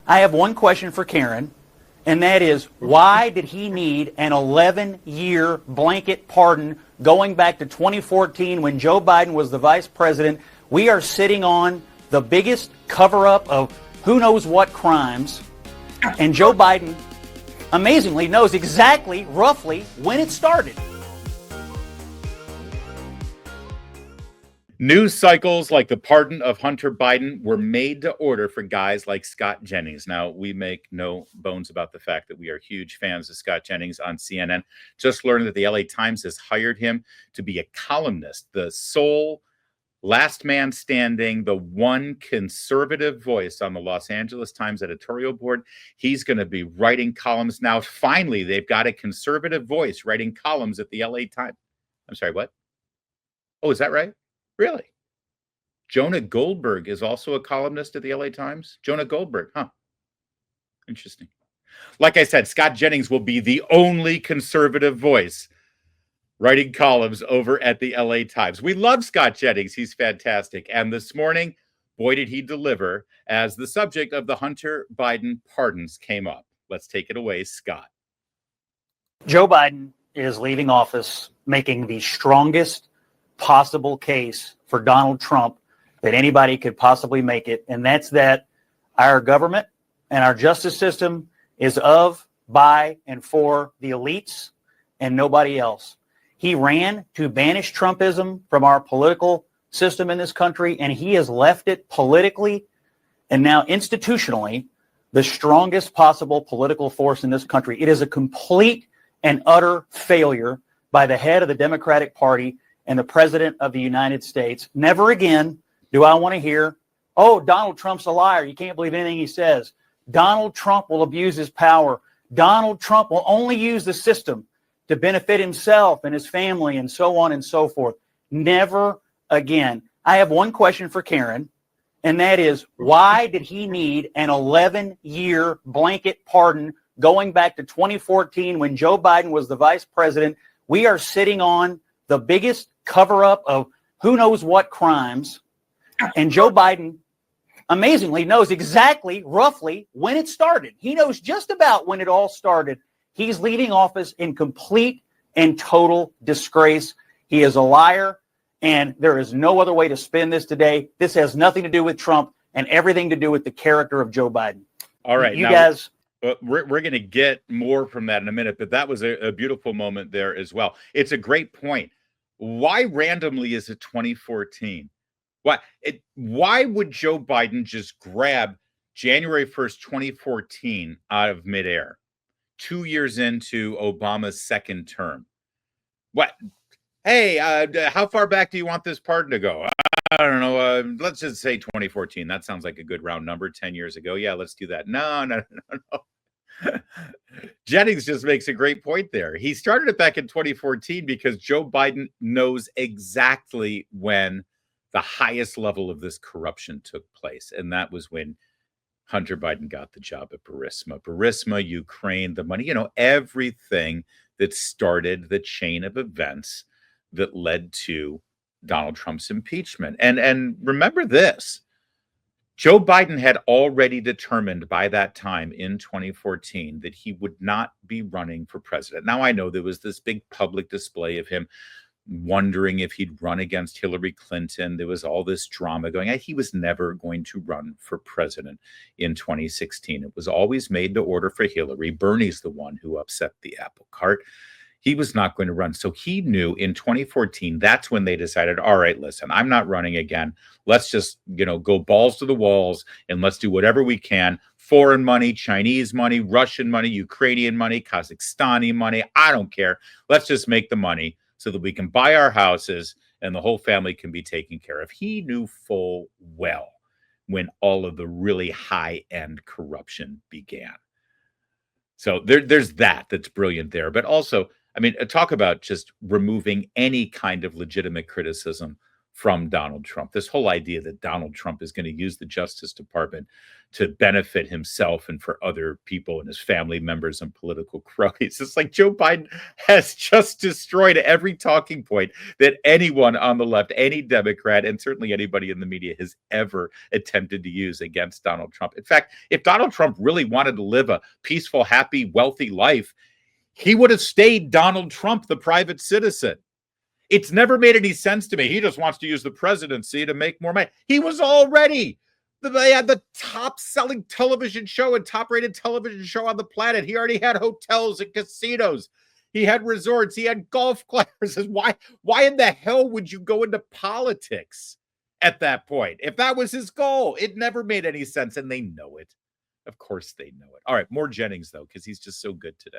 I have one question for Karen, and that is, why did he need an 11-year blanket pardon going back to 2014 when Joe Biden was the vice president? We are sitting on the biggest cover-up of who knows what crimes, and Joe Biden amazingly knows exactly, roughly, when it started. News cycles like the pardon of Hunter Biden were made to order for guys like Scott Jennings. Now, we make no bones about the fact that we are huge fans of Scott Jennings on CNN. Just learned that the LA Times has hired him to be a columnist, the sole last man standing, the one conservative voice on the Los Angeles Times editorial board. He's going to be writing columns now. Finally, they've got a conservative voice writing columns at the LA Times. I'm sorry, what? Oh, is that right? Really? Jonah Goldberg is also a columnist at the LA Times? Jonah Goldberg, huh? Interesting. Like I said, Scott Jennings will be the only conservative voice writing columns over at the LA Times. We love Scott Jennings. He's fantastic. And this morning, boy, did he deliver as the subject of the Hunter Biden pardons came up. Let's take it away, Scott. Joe Biden is leaving office making the strongest possible case for Donald Trump that anybody could possibly make it, and that's that our government and our justice system is of, by, and for the elites and nobody else. He ran to banish Trumpism from our political system in this country, and he has left it politically and now institutionally the strongest possible political force in this country. It is a complete and utter failure by the head of the Democratic Party and the President of the United States. Never again do I want to hear, oh, Donald Trump's a liar. You can't believe anything he says. Donald Trump will abuse his power. Donald Trump will only use the system to benefit himself and his family and so on and so forth. Never again. I have one question for Karen, and that is, why did he need an 11-year blanket pardon going back to 2014 when Joe Biden was the vice president? We are sitting on the biggest cover-up of who knows what crimes, and Joe Biden amazingly knows exactly, roughly, when it started. He knows just about when it all started. He's leaving office in complete and total disgrace. He is a liar, and there is no other way to spin this today. This has nothing to do with Trump and everything to do with the character of Joe Biden. All right. You guys... We're going to get more from that in a minute, but that was a beautiful moment there as well. It's a great point. Why randomly is it 2014? Why would Joe Biden just grab January 1st, 2014 out of midair, 2 years into Obama's second term? What? Hey, how far back do you want this pardon to go? I don't know. Let's just say 2014. That sounds like a good round number. 10 years ago. Yeah, let's do that. No. Jennings just makes a great point there. He started it back in 2014 because Joe Biden knows exactly when the highest level of this corruption took place. And that was when Hunter Biden got the job at Burisma, Ukraine, the money, everything that started the chain of events that led to Donald Trump's impeachment. And remember this, Joe Biden had already determined by that time in 2014 that he would not be running for president. Now, I know there was this big public display of him wondering if he'd run against Hillary Clinton. There was all this drama going on. He was never going to run for president in 2016. It was always made to order for Hillary. Bernie's the one who upset the apple cart. He was not going to run. So he knew in 2014, that's when they decided, all right, listen, I'm not running again. Let's just, go balls to the walls and let's do whatever we can. Foreign money, Chinese money, Russian money, Ukrainian money, Kazakhstani money. I don't care. Let's just make the money so that we can buy our houses and the whole family can be taken care of. He knew full well when all of the really high-end corruption began. So there's that's brilliant there. But also, talk about just removing any kind of legitimate criticism from Donald Trump. This whole idea that Donald Trump is going to use the Justice Department to benefit himself and for other people and his family members and political cronies. It's like Joe Biden has just destroyed every talking point that anyone on the left, any Democrat, and certainly anybody in the media has ever attempted to use against Donald Trump. In fact, if Donald Trump really wanted to live a peaceful, happy, wealthy life, he would have stayed Donald Trump, the private citizen. It's never made any sense to me. He just wants to use the presidency to make more money. He was already the top-selling television show and top-rated television show on the planet. He already had hotels and casinos. He had resorts. He had golf courses. Why in the hell would you go into politics at that point? If that was his goal, it never made any sense, and they know it. Of course they know it. All right, more Jennings, though, because he's just so good today.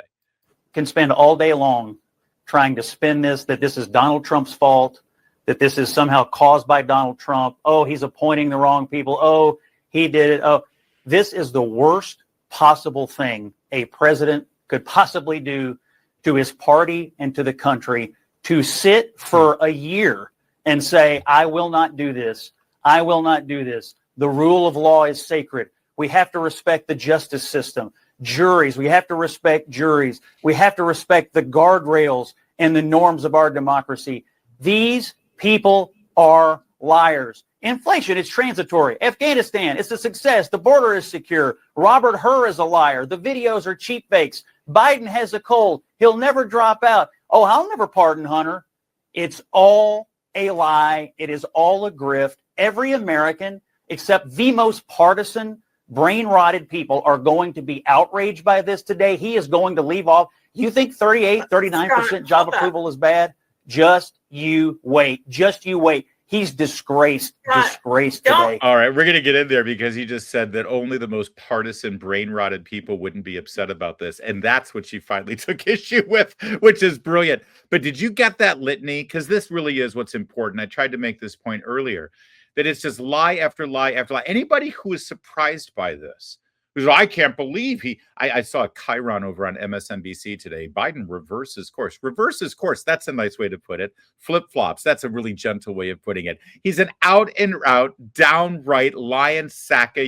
Can spend all day long trying to spin this, that this is Donald Trump's fault, that this is somehow caused by Donald Trump. Oh, he's appointing the wrong people. Oh, he did it. Oh, this is the worst possible thing a president could possibly do to his party and to the country, to sit for a year and say, I will not do this. I will not do this. The rule of law is sacred. We have to respect the justice system. Juries, we have to respect juries. We have to respect the guardrails and the norms of our democracy. These people are liars. Inflation is transitory. Afghanistan, it's a success. The border is secure. Robert Hur is a liar. The videos are cheap fakes. Biden has a cold. He'll never drop out. Oh, I'll never pardon Hunter. It's all a lie. It is all a grift. Every American, except the most partisan, brain-rotted people, are going to be outraged by this today. He is going to leave off. You think 38, 39% job approval is bad? Just you wait. Just you wait. He's disgraced today. All right, we're going to get in there because he just said that only the most partisan, brain-rotted people wouldn't be upset about this. And that's what she finally took issue with, which is brilliant. But did you get that litany? Because this really is what's important. I tried to make this point earlier, that it's just lie after lie after lie. Anybody who is surprised by this, who's, I can't believe I saw a Chiron over on MSNBC today. Biden reverses course. Reverses course. That's a nice way to put it. Flip-flops. That's a really gentle way of putting it. He's an out and out, downright lion sacker.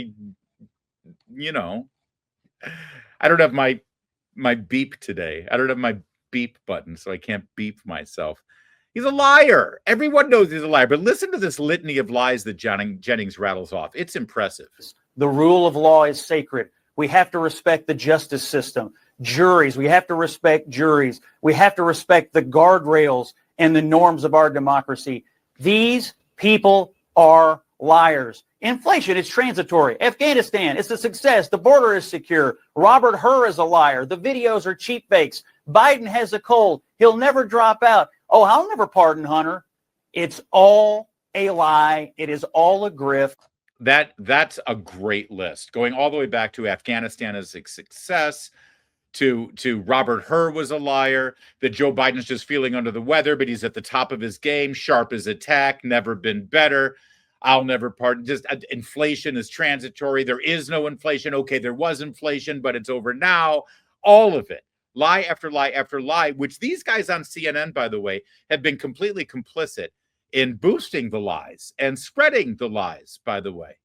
You know, I don't have my beep today. I don't have my beep button, so I can't beep myself. He's a liar. Everyone knows he's a liar. But listen to this litany of lies that Jennings rattles off. It's impressive. The rule of law is sacred. We have to respect the justice system. Juries, we have to respect juries. We have to respect the guardrails and the norms of our democracy. These people are liars. Inflation is transitory. Afghanistan, it's a success. The border is secure. Robert Hur is a liar. The videos are cheap fakes. Biden has a cold. He'll never drop out. Oh, I'll never pardon Hunter. It's all a lie. It is all a grift. That's a great list, going all the way back to Afghanistan as a success, to Robert Hur was a liar, that Joe Biden's just feeling under the weather, but he's at the top of his game, sharp as a tack, never been better. I'll never pardon. Just inflation is transitory. There is no inflation. Okay, there was inflation, but it's over now. All of it. Lie after lie after lie, which these guys on CNN, by the way, have been completely complicit in boosting the lies and spreading the lies, by the way.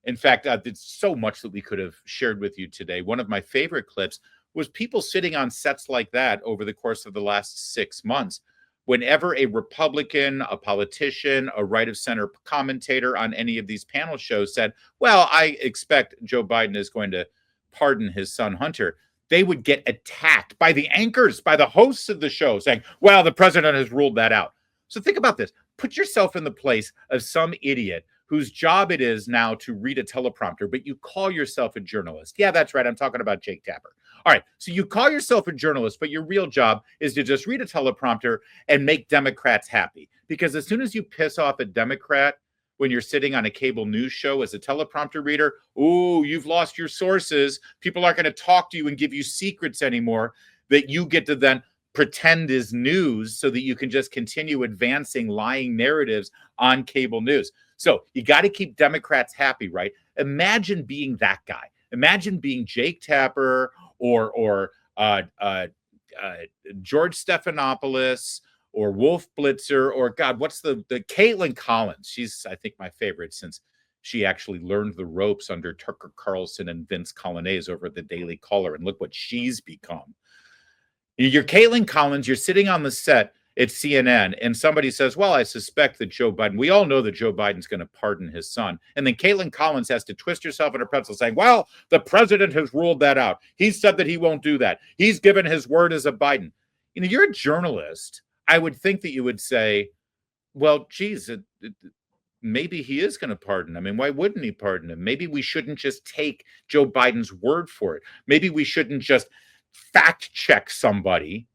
In fact, it's so much that we could have shared with you today. One of my favorite clips was people sitting on sets like that over the course of the last 6 months. Whenever a Republican, a politician, a right-of-center commentator on any of these panel shows said, well, I expect Joe Biden is going to pardon his son Hunter, they would get attacked by the anchors, by the hosts of the show, saying, well, the president has ruled that out. So think about this. Put yourself in the place of some idiot whose job it is now to read a teleprompter, but you call yourself a journalist. Yeah, that's right. I'm talking about Jake Tapper. All right. So you call yourself a journalist, but your real job is to just read a teleprompter and make Democrats happy. Because as soon as you piss off a Democrat when you're sitting on a cable news show as a teleprompter reader, ooh, you've lost your sources. People aren't going to talk to you and give you secrets anymore that you get to then pretend is news so that you can just continue advancing lying narratives on cable news. So you got to keep Democrats happy, right? Imagine being that guy. Imagine being Jake Tapper or George Stephanopoulos or Wolf Blitzer, or God, what's the Caitlin Collins? She's, I think, my favorite since she actually learned the ropes under Tucker Carlson and Vince Coglianese over at the Daily Caller, and look what she's become. You're Caitlin Collins, you're sitting on the set at CNN, and somebody says, well, I suspect that Joe Biden, we all know that Joe Biden's going to pardon his son. And then Caitlin Collins has to twist herself in a pretzel saying, well, the president has ruled that out. He said that he won't do that. He's given his word as a Biden. You know, you're a journalist. I would think that you would say, well, geez, maybe he is going to pardon. I mean, why wouldn't he pardon him? Maybe we shouldn't just take Joe Biden's word for it. Maybe we shouldn't just fact check somebody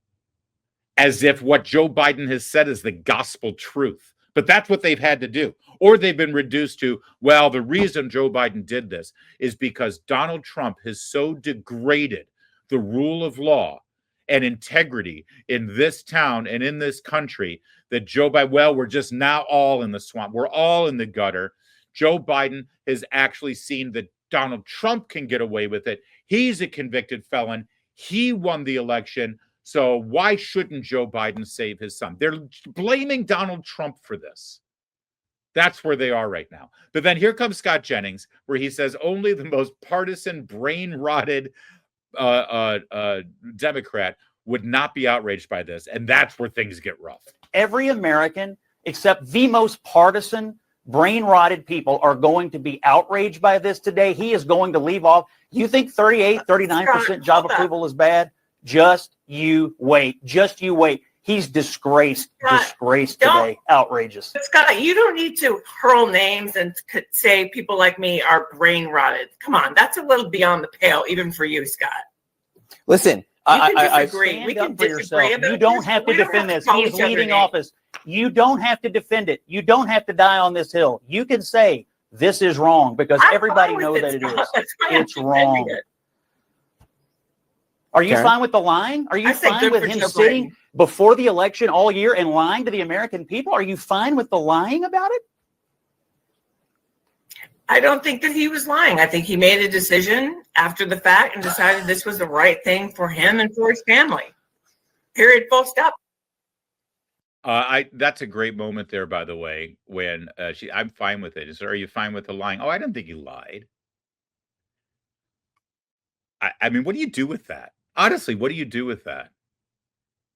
as if what Joe Biden has said is the gospel truth. But that's what they've had to do. Or they've been reduced to, well, the reason Joe Biden did this is because Donald Trump has so degraded the rule of law and integrity in this town and in this country that Joe Biden, well, we're just now all in the swamp. We're all in the gutter. Joe Biden has actually seen that Donald Trump can get away with it. He's a convicted felon. He won the election. So why shouldn't Joe Biden save his son? They're blaming Donald Trump for this. That's where they are right now. But then here comes Scott Jennings, where he says only the most partisan, brain-rotted Democrat would not be outraged by this. And that's where things get rough. Every American, except the most partisan, brain-rotted people, are going to be outraged by this today. He is going to leave off. You think 38, 39% job approval is bad? Just you wait. Just you wait. He's disgraced today. Outrageous. Scott, you don't need to hurl names and say people like me are brain rotted. Come on, that's a little beyond the pale, even for you, Scott. Listen, I disagree. We can disagree. You don't have to defend this. He's leaving office. You don't have to defend it. You don't have to die on this hill. You can say this is wrong because everybody knows that it is. It's wrong. Are you fine with the lying? Are you fine with him sitting before the election all year and lying to the American people? Are you fine with the lying about it? I don't think that he was lying. I think he made a decision after the fact and decided this was the right thing for him and for his family. Period. Full stop. That's a great moment there, by the way, when I'm fine with it. Are you fine with the lying? Oh, I don't think he lied. I mean, what do you do with that? Honestly, what do you do with that?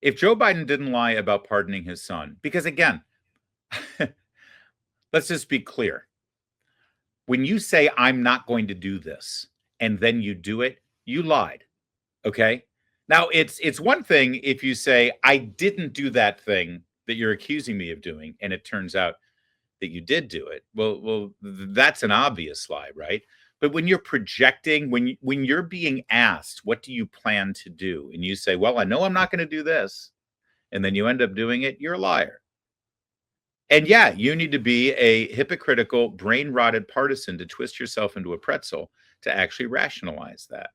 If Joe Biden didn't lie about pardoning his son, because again, let's just be clear. When you say, I'm not going to do this, and then you do it, you lied. Okay? Now, it's one thing if you say, I didn't do that thing that you're accusing me of doing, and it turns out that you did do it. Well, that's an obvious lie, right? But when you're projecting, when you're being asked, what do you plan to do? And you say, well, I know I'm not going to do this. And then you end up doing it, you're a liar. And yeah, you need to be a hypocritical, brain-rotted partisan to twist yourself into a pretzel to actually rationalize that.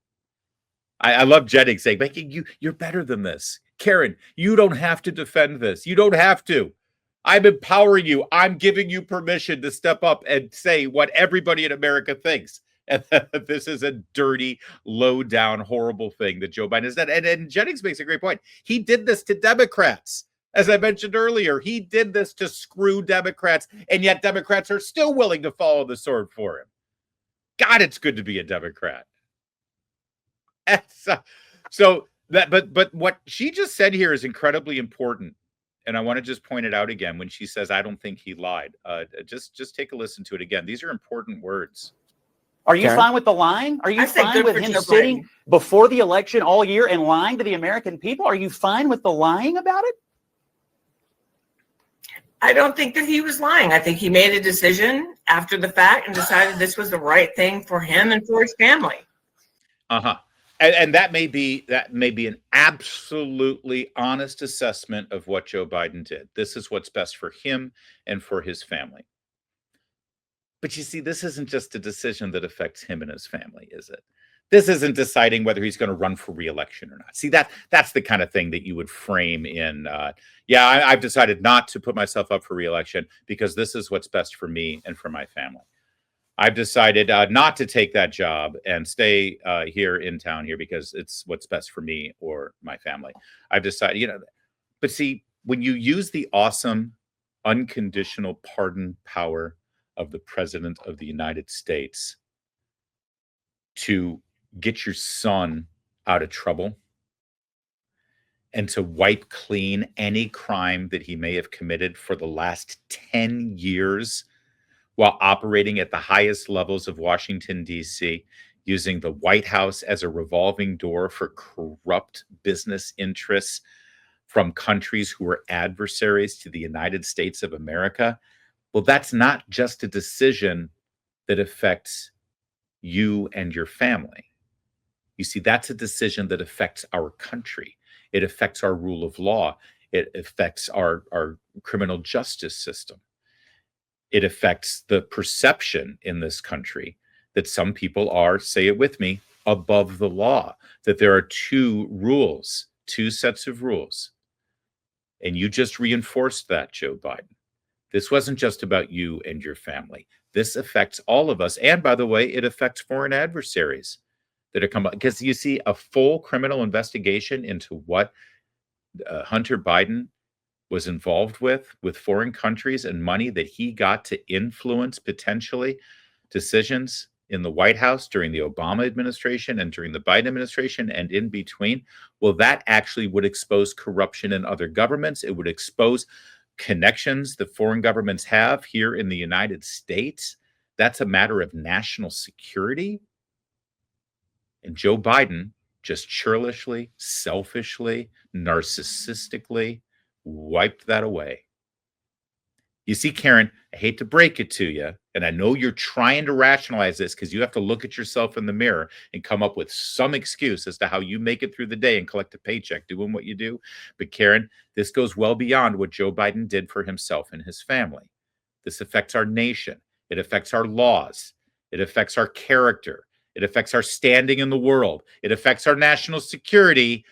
I love Jennings saying, Becky, you're better than this. Karen, you don't have to defend this. You don't have to. I'm empowering you. I'm giving you permission to step up and say what everybody in America thinks. And this is a dirty, low-down, horrible thing that Joe Biden has done. And Jennings makes a great point. He did this to Democrats. As I mentioned earlier, he did this to screw Democrats, and yet Democrats are still willing to follow the sword for him. God, it's good to be a Democrat. But what she just said here is incredibly important. And I want to just point it out again when she says, I don't think he lied. Just take a listen to it again. These are important words. Are you fine with the lying? Are you fine with him sitting before the election all year and lying to the American people? Are you fine with the lying about it? I don't think that he was lying. I think he made a decision after the fact and decided this was the right thing for him and for his family. Uh-huh. And that may be an absolutely honest assessment of what Joe Biden did. This is what's best for him and for his family. But you see, this isn't just a decision that affects him and his family, is it? This isn't deciding whether he's going to run for re-election or not. See, that's the kind of thing that you would frame in, I've decided not to put myself up for re-election because this is what's best for me and for my family. I've decided not to take that job and stay here in town here because it's what's best for me or my family. I've decided, but see, when you use the awesome unconditional pardon power of the President of the United States to get your son out of trouble and to wipe clean any crime that he may have committed for the last 10 years while operating at the highest levels of Washington, D.C., using the White House as a revolving door for corrupt business interests from countries who are adversaries to the United States of America. Well, that's not just a decision that affects you and your family. You see, that's a decision that affects our country. It affects our rule of law. It affects our criminal justice system. It affects the perception in this country that some people are, say it with me, above the law, that there are two rules, two sets of rules. And you just reinforced that, Joe Biden. This wasn't just about you and your family. This affects all of us. And by the way, it affects foreign adversaries that are coming. Because you see, a full criminal investigation into what Hunter Biden was involved with foreign countries and money that he got to influence potentially decisions in the White House during the Obama administration and during the Biden administration and in between. Well, that actually would expose corruption in other governments. It would expose connections that foreign governments have here in the United States. That's a matter of national security. And Joe Biden just churlishly, selfishly, narcissistically wiped that away. You see, Karen, I hate to break it to you, and I know you're trying to rationalize this because you have to look at yourself in the mirror and come up with some excuse as to how you make it through the day and collect a paycheck doing what you do. But Karen, this goes well beyond what Joe Biden did for himself and his family. This affects our nation. It affects our laws. It affects our character. It affects our standing in the world. It affects our national security.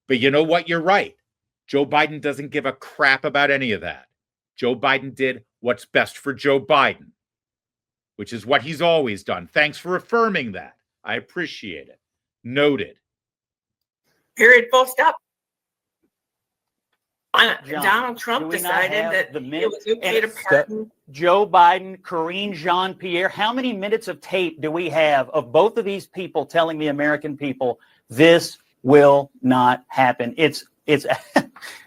But you know what? You're right. Joe Biden doesn't give a crap about any of that. Joe Biden did what's best for Joe Biden, which is what he's always done. Thanks for affirming that. I appreciate it. Noted. Period. Full stop. John, Donald Trump decided that it was okay to pardon Joe Biden, Karine Jean-Pierre. How many minutes of tape do we have of both of these people telling the American people this will not happen? It's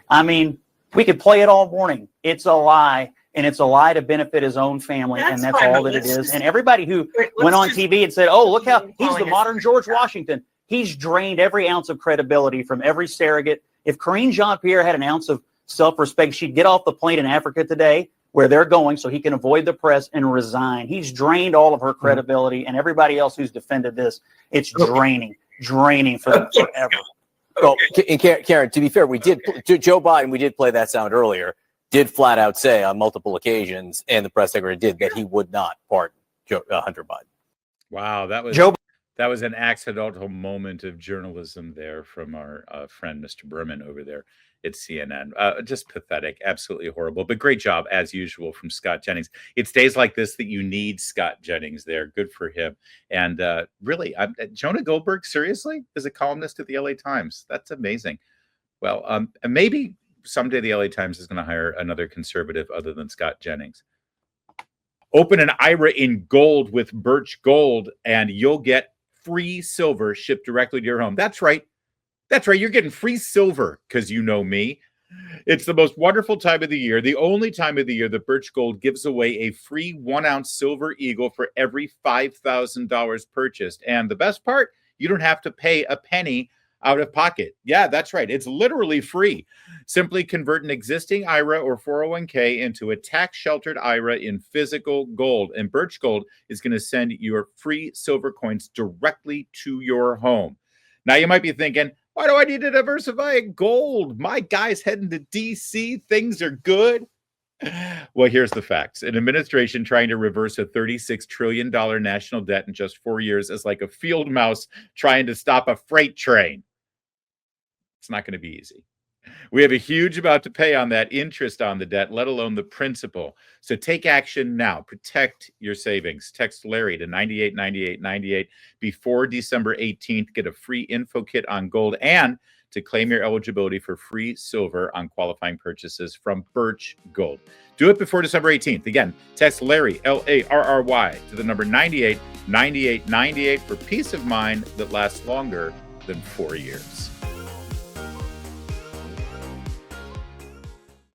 I mean, we could play it all morning. It's a lie, and it's a lie to benefit his own family, and that's all that it is. And everybody who went on TV and said, oh, look how he's the modern George Washington, he's drained every ounce of credibility from every surrogate. If Karine Jean-Pierre had an ounce of self-respect, she'd get off the plane in Africa today where they're going so he can avoid the press and resign. He's drained all of her credibility, and everybody else who's defended this, it's draining for them forever. Well, and Karen, to be fair, Joe Biden, we did play that sound earlier, did flat out say on multiple occasions, and the press secretary did, that he would not pardon Hunter Biden. Wow, that was an accidental moment of journalism there from our friend, Mr. Berman over there at CNN. Just pathetic, absolutely horrible, but great job as usual from Scott Jennings. It's days like this that you need Scott Jennings there. Good for him. And really, Jonah Goldberg, seriously, is a columnist at the LA Times. That's amazing. Well, and maybe someday the LA Times is going to hire another conservative other than Scott Jennings. Open an IRA in gold with Birch Gold, and you'll get free silver shipped directly to your home. That's right. That's right. You're getting free silver because you know me. It's the most wonderful time of the year, the only time of the year that Birch Gold gives away a free 1-ounce silver eagle for every $5,000 purchased. And the best part, you don't have to pay a penny out of pocket. Yeah, that's right. It's literally free. Simply convert an existing IRA or 401k into a tax-sheltered IRA in physical gold. And Birch Gold is going to send your free silver coins directly to your home. Now, you might be thinking, why do I need to diversify in gold? My guy's heading to D.C. Things are good. Well, here's the facts. An administration trying to reverse a $36 trillion national debt in just 4 years is like a field mouse trying to stop a freight train. It's not going to be easy. We have a huge amount to pay on that interest on the debt, let alone the principal. So take action now. Protect your savings. Text Larry to 989898 before December 18th. Get a free info kit on gold and to claim your eligibility for free silver on qualifying purchases from Birch Gold. Do it before December 18th. Again, text Larry, Larry, to the number 989898 for peace of mind that lasts longer than 4 years.